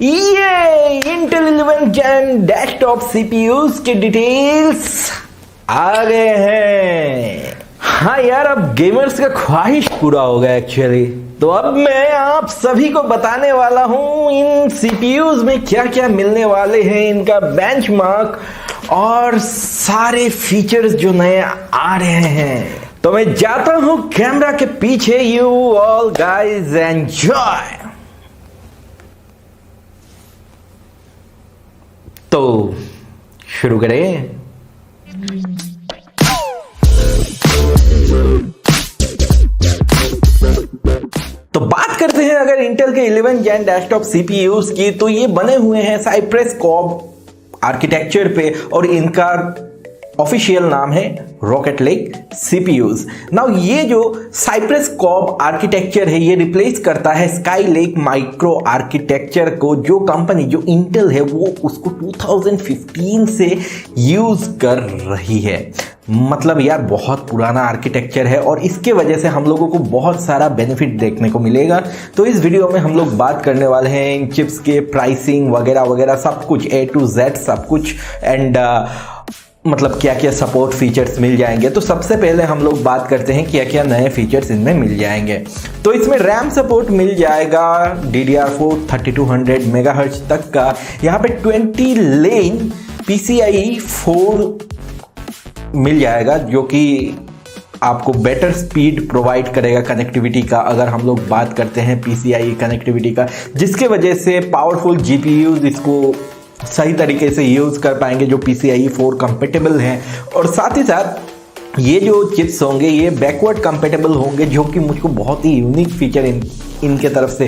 ये Intel 11 Gen desktop CPUs के details आ गए हैं। हाँ यार, अब गेमर्स का ख्वाहिश पूरा हो गया एक्चुअली। तो अब मैं आप सभी को बताने वाला हूं इन सीपीयूज में क्या क्या मिलने वाले हैं, इनका बेंचमार्क और सारे फीचर्स जो नए आ रहे हैं। तो मैं जाता हूं कैमरा के पीछे। You all guys enjoy. तो शुरू करें। तो बात करते हैं अगर इंटेल के 11 Gen डेस्कटॉप सीपीयूज की, तो ये बने हुए हैं साइप्रेस कॉर्ब आर्किटेक्चर पे और इनका ऑफिशियल नाम है रॉकेट लेक सीपीयूज। नाउ ये जो साइप्रेस कॉर्ब आर्किटेक्चर है ये रिप्लेस करता है स्काई लेक माइक्रो आर्किटेक्चर को, जो कंपनी जो इंटेल है वो उसको 2015 से यूज कर रही है। मतलब यार बहुत पुराना आर्किटेक्चर है और इसके वजह से हम लोगों को बहुत सारा बेनिफिट देखने को मिलेगा। तो इस वीडियो में हम लोग बात करने वाले हैं इन चिप्स के प्राइसिंग वगैरह वगैरह सब कुछ, A to Z सब कुछ, एंड मतलब क्या क्या सपोर्ट फीचर्स मिल जाएंगे। तो सबसे पहले हम लोग बात करते हैं क्या क्या नए फीचर्स इनमें मिल जाएंगे। तो इसमें रैम सपोर्ट मिल जाएगा DDR4 3200 मेगाहर्ट्ज तक का। यहाँ पे 20 लेन PCIe 4 मिल जाएगा, जो कि आपको बेटर स्पीड प्रोवाइड करेगा कनेक्टिविटी का। अगर हम लोग बात करते हैं PCIe कनेक्टिविटी का, जिसके वजह से पावरफुल GPUs इसको सही तरीके से यूज कर पाएंगे जो PCIe 4 कंपेटेबल हैं। और साथ ही साथ ये जो चिप्स होंगे ये बैकवर्ड कंपेटेबल होंगे, जो कि मुझको बहुत ही यूनिक फीचर इनके तरफ से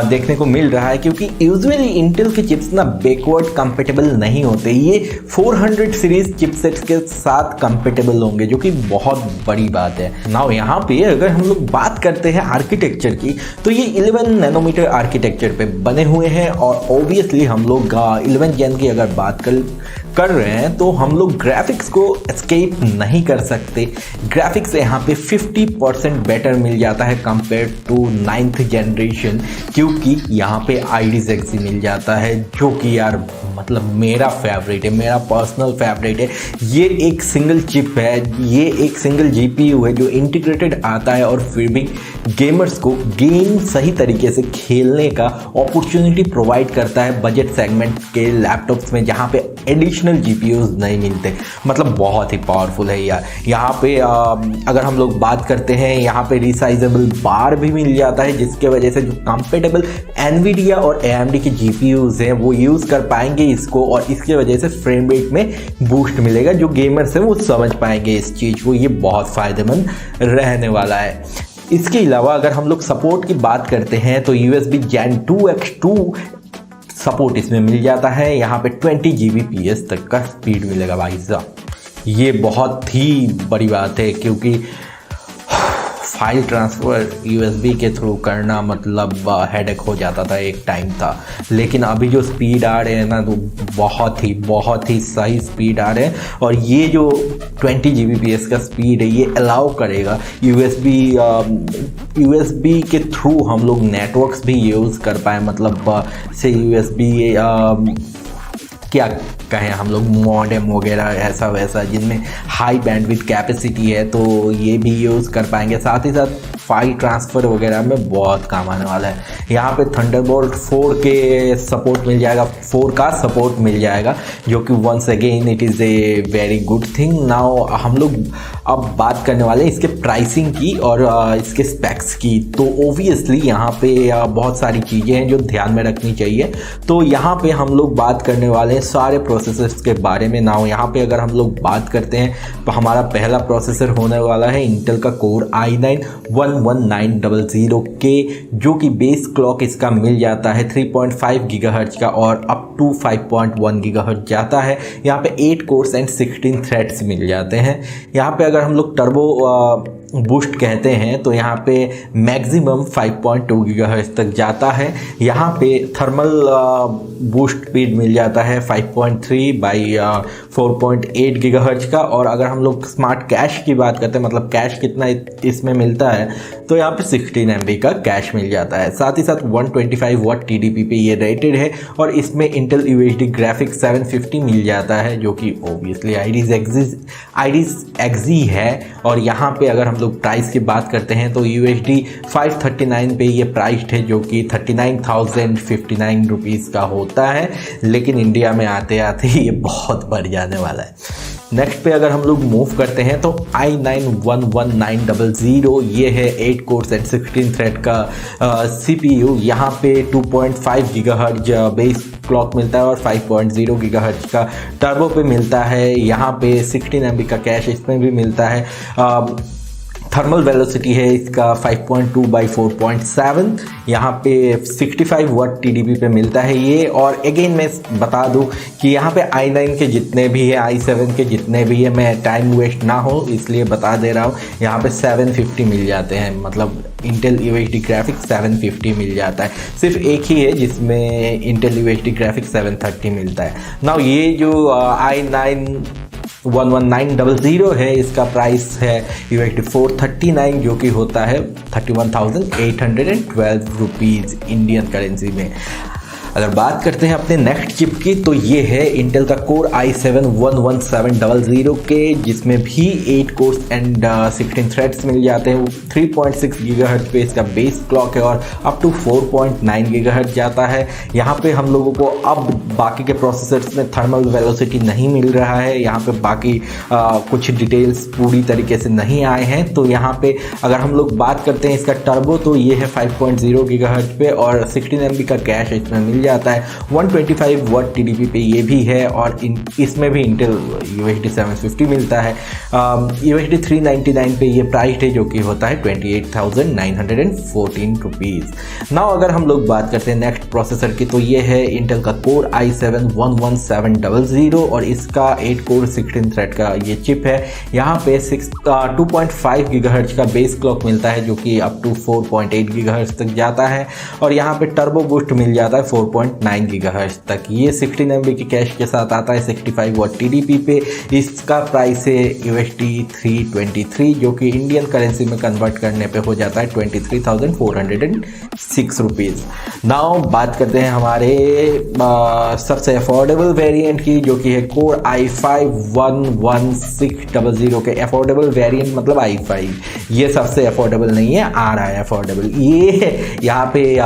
देखने को मिल रहा है, क्योंकि यूजुअली इंटेल के चिप्स ना बैकवर्ड कंपेटेबल नहीं होते। ये 400 सीरीज चिपसेट्स के साथ कंपेटेबल होंगे, जो कि बहुत बड़ी बात है। नाउ यहाँ पे अगर हम लोग बात करते हैं आर्किटेक्चर की, तो ये 11 नैनोमीटर आर्किटेक्चर पे बने हुए हैं। और ऑब्वियसली हम लोग 11 Gen की अगर बात कर रहे हैं तो हम लोग ग्राफिक्स को एस्केप नहीं कर सकते। ग्राफिक्स यहाँ पे 50% बेटर मिल जाता है कंपेयर टू 9th जनरेशन, क्योंकि यहाँ पे IDZXE मिल जाता है, जो कि यार मतलब मेरा फेवरेट है, मेरा पर्सनल फेवरेट है। ये एक सिंगल चिप है, ये एक सिंगल GPU है जो इंटीग्रेटेड आता है और फिर भी गेमर्स को गेम सही तरीके से खेलने का अपॉर्चुनिटी प्रोवाइड करता है बजट सेगमेंट के लैपटॉप्स में, जहाँ पे एडिशनल GPUs नहीं मिलते। मतलब बहुत ही पावरफुल है यार। यहाँ पे अगर हम लोग बात करते हैं, यहाँ पे रिसाइजेबल बार भी मिल जाता है, जिसके वजह से जो कंपेटेबल NVIDIA और AMD के GPUs हैं वो यूज़ कर पाएंगे इसको, और इसके वजह से फ्रेम रेट में बूस्ट मिलेगा। जो गेमर्स हैं वो समझ पाएंगे इस चीज़ को, ये बहुत फ़ायदेमंद रहने वाला है। इसके अलावा अगर हम लोग सपोर्ट की बात करते हैं तो USB Gen 2X2 सपोर्ट इसमें मिल जाता है। यहाँ पे 20 Gbps तक का स्पीड मिलेगा भाई साहब। ये बहुत ही बड़ी बात है, क्योंकि फाइल ट्रांसफ़र USB के थ्रू करना मतलब हेडेक हो जाता था, एक टाइम था। लेकिन अभी जो स्पीड आ रहे हैं ना, तो बहुत ही सही स्पीड आ रहे हैं। और ये जो 20 Gbps का स्पीड है ये अलाउ करेगा USB के थ्रू हम लोग नेटवर्क्स भी यूज़ कर पाए। मतलब से USB क्या कहें हम लोग, मॉडेम वगैरह ऐसा वैसा जिनमें हाई बैंडविड्थ कैपेसिटी है, तो ये भी यूज़ कर पाएंगे। साथ ही साथ फाइल ट्रांसफ़र वगैरह में बहुत काम आने वाला है। यहाँ पे थंडरबोल्ट 4 के सपोर्ट मिल जाएगा, 4 का सपोर्ट मिल जाएगा, जो कि once again it is a very good thing. Now हम लोग अब बात करने वाले हैं इसके प्राइसिंग की और इसके स्पेक्स की। तो ओबियसली यहाँ पे बहुत सारी चीज़ें हैं जो ध्यान में रखनी चाहिए। तो यहाँ पे हम लोग बात करने वाले हैं सारे प्रोसेसर्स के बारे में। नाउ यहाँ पे अगर हम लोग बात करते हैं तो हमारा पहला प्रोसेसर होने वाला है इंटेल का कोर i9 11900K, जो कि बेस क्लॉक इसका मिल जाता है 3.5 GHz का और अप टू 5.1 GHz जाता है। यहाँ पे 8 कोर्स एंड 16 थ्रेड्स मिल जाते हैं। यहाँ पे अगर हम लोग टर्बो बूस्ट कहते हैं तो यहाँ पे मैक्सिमम 5.2 गीगाहर्ट्ज़ तक जाता है। यहाँ पे थर्मल बूस्ट स्पीड मिल जाता है 5.3 बाई 4.8 गीगाहर्ट्ज़ का। और अगर हम लोग स्मार्ट कैश की बात करते हैं, मतलब कैश कितना इसमें मिलता है, तो यहाँ पे 16 MB का कैश मिल जाता है। साथ ही साथ 125 वाट TDP पे ये रेटेड है और इसमें इंटेल UHD ग्राफिक्स 750 मिल जाता है, जो कि ओबियसली आईडीज एक्जी है। और यहाँ पे अगर हम लोग प्राइस की बात करते हैं तो UHD 539 पे ये प्राइस्ड है, जो कि 39,059 रुपीज़ का होता है। लेकिन इंडिया में आते आते ये बहुत बढ़ जाने वाला है। नेक्स्ट पे अगर हम लोग मूव करते हैं तो i9-11900 ये है 8 कोर्स एंड 16 थ्रेड का CPU। यहाँ पे 2.5 गीगाहर्ट्ज बेस क्लॉक मिलता है और 5.0 गीगाहर्ट्ज का टर्बो पे मिलता है। यहाँ पे 16 MB का कैश इसमें भी मिलता है। थर्मल वेलोसिटी है इसका 5.2 बाई 4.7। यहाँ पे 65 वाट TDP पे मिलता है ये। और अगेन मैं बता दूँ कि यहाँ पे i9 के जितने भी है, i7 के जितने भी है, मैं टाइम वेस्ट ना हो इसलिए बता दे रहा हूँ, यहाँ पे 750 मिल जाते हैं, मतलब इंटेल UHD ग्राफिक्स 750 मिल जाता है। सिर्फ एक ही है जिसमें इंटेल UHD ग्राफिक्स 730 मिलता है। नाउ ये जो i9-11900 है, इसका प्राइस है UHD 439, जो कि होता है 31,812 रुपीज़ इंडियन करेंसी में। अगर बात करते हैं अपने नेक्स्ट चिप की तो ये है इंटेल का कोर i7-11700 के, जिसमें भी 8 कोर्स एंड 16 थ्रेड्स मिल जाते हैं। 3.6 गीगाहर्ट्ज पे इसका बेस क्लॉक है और अप टू 4.9 गीगाहर्ट्ज जाता है। यहाँ पे हम लोगों को अब बाकी के प्रोसेसर्स में थर्मल वेलोसिटी नहीं मिल रहा है, यहाँ पे बाकी कुछ डिटेल्स पूरी तरीके से नहीं आए हैं। तो यहाँ पे अगर हम लोग बात करते हैं इसका टर्बो तो ये है 5.0 गीगाहर्ट्ज पे और 16 MB का कैश इसमें मिल जाता है। 125 वाट TDP पे ये भी है और इसमें भी इंटेल UHD 750 मिलता है। UHD 399 पे ये प्राइस है, जो कि होता है 28,914 रुपीज़। नाउ अगर हम लोग बात करते हैं नेक्स्ट प्रोसेसर की तो ये है इंटेल का कोर i7-11700 और इसका 8 कोर 16 थ्रेड का ये चिप है। यहाँ पे 2.5 गीगाहर्ट्ज का बेस क्लॉक मिलता है, जो कि अप टू 4.8 गीगाहर्ट्ज तक जाता है और यहाँ पे टर्बो बूस्ट मिल जाता है 4.9 गीगाहर्ट्ज तक। ये 16 MB की कैश के साथ आता है 65 वाट TDP पे। इसका प्राइस है UHD 323, जो कि इंडियन करेंसी में कन्वर्ट करने पे हो जाता है 23,406 रुपीज़। नाउ बात करते हैं हमारे सबसे अफोर्डेबल वेरिएंट की, जो कि है कोर i5-11600 के। अफोर्डेबल वेरिएंट मतलब i5, ये सबसे अफोर्डेबल नहीं है, आ रहा है अफोर्डेबल। ये यहाँ पे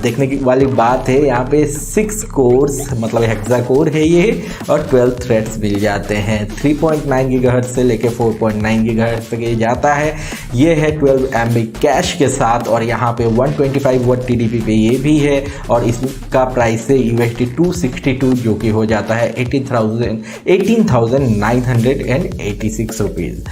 देखने की वाली बात है, यहाँ पे 6 कोर्स मतलब हेक्सा कोर है ये और 12 थ्रेड्स मिल जाते हैं। 3.9 गीगाहर्ट्ज से लेके 4.9 गीगाहर्ट्ज तक ये जाता है। ये है 12 MB कैश के साथ और यहाँ पे 125 वाट TDP पे ये भी है और इसका प्राइस है UHD 262, जो कि हो जाता है 18,986 रुपीज़।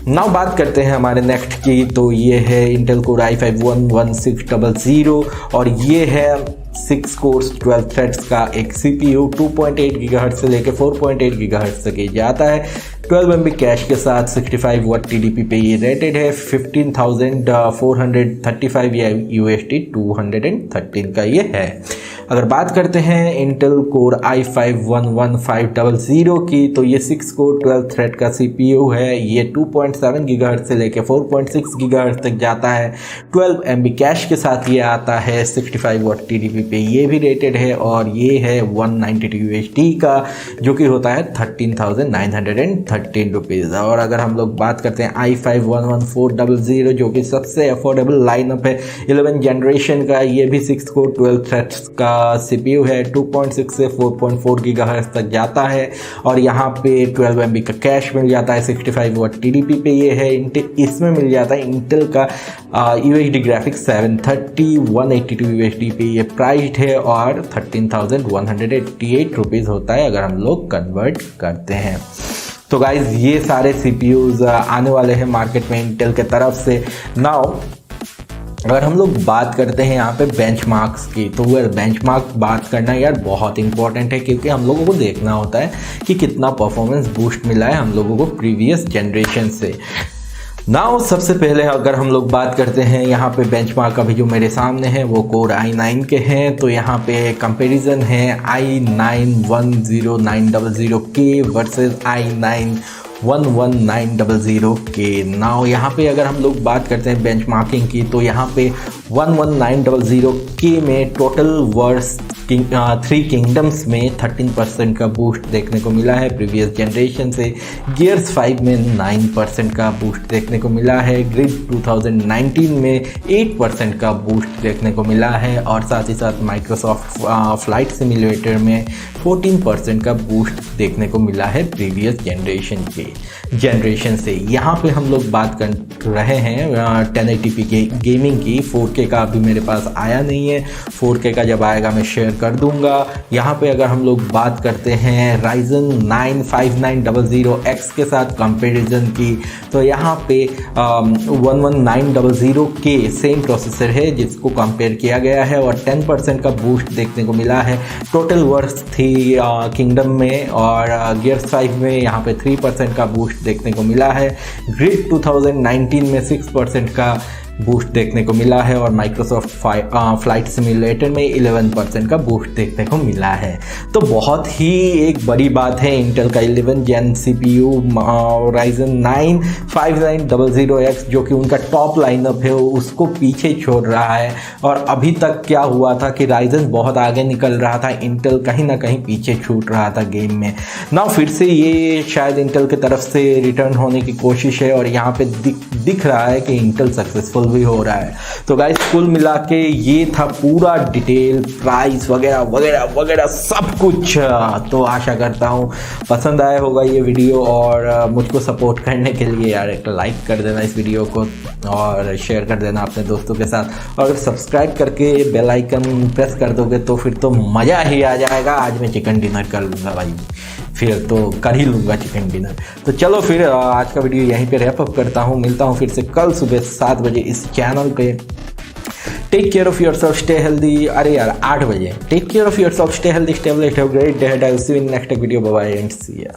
नाउ बात करते हैं हमारे नेक्स्ट की तो ये है इंटेल कोर i5-11600 और ये है 6 कोर्स 12 थ्रेड्स का एक CPU। 2.8 गीगाहर्ट्ज से लेकर 4.8 गीगाहर्ट्ज तक ये जाता है। 12 MB कैश के साथ 65 वाट TDP पे ये रेटेड है। 15,435 या UHD 213 का ये है। अगर बात करते हैं इंटेल कोर i5-11500 की तो ये 6 कोर 12 थ्रेड का CPU है। ये 2.7 गीगाहर्ट्ज से लेकर 4.6 गीगाहर्ट्ज तक जाता है। 12 MB कैश के साथ ये आता है। 65 वाट TDP पे ये भी रेटेड है और ये है 192 UHD का, जो कि होता है 13,913 रुपीज़। और अगर हम लोग बात करते हैं i5-11400, जो कि सबसे अफोर्डेबल लाइनअप है 11 जनरेशन का, ये भी 6 कोर 12 थ्रेड्स का CPU है। 2.6 से 4.4 गीगाहर्ट्ज तक जाता है और यहाँ पे 12 MB का कैश मिल जाता है। 65 वाट TDP पे ये है। इसमें मिल जाता है इंटेल का UHD ग्राफिक्स 730। 182 UHD पे ये प्राइस्ड है और 13,188 रुपीज़ होता है अगर हम लोग कन्वर्ट करते हैं। तो गाइज ये सारे CPUs आने वाले हैं मार्केट में इंटेल के तरफ से। नाउ अगर हम लोग बात करते हैं यहाँ पे बेंचमार्क्स की, तो यार बेंचमार्क बात करना यार बहुत इंपॉर्टेंट है, क्योंकि हम लोगों को देखना होता है कि कितना परफॉर्मेंस बूस्ट मिला है हम लोगों को प्रीवियस जनरेशन से। नाउ सबसे पहले अगर हम लोग बात करते हैं यहाँ पे बेंचमार्क अभी जो मेरे सामने है वो कोर i9 के हैं। तो यहाँ पे कंपैरिजन है i9-10900K वर्सेस i9-11900K। नाउ यहाँ पे अगर हम लोग बात करते हैं बेंचमार्किंग की तो यहाँ पे 11900K में टोटल वर्स 3 किंगडम्स में 13% का बूस्ट देखने को मिला है प्रीवियस जनरेशन से। गियर्स 5 में 9% का बूस्ट देखने को मिला है। ग्रिड 2019 में 8% का बूस्ट देखने को मिला है और साथ ही साथ माइक्रोसॉफ्ट फ्लाइट सिमुलेटर में 14% का बूस्ट देखने को मिला है प्रीवियस जनरेशन से। यहाँ पे हम लोग बात कर रहे हैं 1080p के गेमिंग की। 4K का अभी मेरे पास आया नहीं है, 4K का जब आएगा मैं शेयर कर दूंगा। यहाँ पे अगर हम लोग बात करते हैं Ryzen 9 5900X के साथ कंपैरिजन की तो यहाँ पे 11900K सेम प्रोसेसर है जिसको कंपेयर किया गया है और 10% का बूस्ट देखने को मिला है टोटल वर्स 3 किंगडम में। और गियर्स 5 में यहाँ पे 3% का बूस्ट देखने को मिला है। ग्रिड 2019 में 6% का बूस्ट देखने को मिला है और माइक्रोसॉफ्ट फ्लाइट सिमुलेटर में 11% का बूस्ट देखने को मिला है। तो बहुत ही एक बड़ी बात है इंटेल का 11 जेन CPU Ryzen 9 5900X जो कि उनका टॉप लाइनअप है उसको पीछे छोड़ रहा है। और अभी तक क्या हुआ था कि Ryzen बहुत आगे निकल रहा था, इंटेल कहीं ना कहीं पीछे छूट रहा था गेम में। ना फिर से ये शायद इंटेल की तरफ से रिटर्न होने की कोशिश है और यहाँ पे दिख रहा है कि इंटेल सक्सेसफुल भी हो रहा है। तो गाइस कुल मिला के ये था पूरा डिटेल, प्राइस वगैरह वगैरह वगैरह सब कुछ। तो आशा करता हूँ पसंद आया होगा ये वीडियो और मुझको सपोर्ट करने के लिए यार एक लाइक कर देना इस वीडियो को और शेयर कर देना अपने दोस्तों के साथ। और अगर सब्सक्राइब करके बेल आइकन प्रेस कर दोगे तो फिर तो मज़ा ही आ जाएगा। आज मैं चिकन डिनर कर लूँगा भाई, फिर तो कर ही लूँगा चिकन डिनर। तो चलो फिर आज का वीडियो यहीं पे रैप अप करता हूँ। मिलता हूँ फिर से कल सुबह 7 बजे इस चैनल पे। Take care of yourself, stay healthy. अरे यार 8 बजे। Take care of yourself, stay healthy, stay blessed, have a great day ahead. I will see you in next video. Bye bye and see या।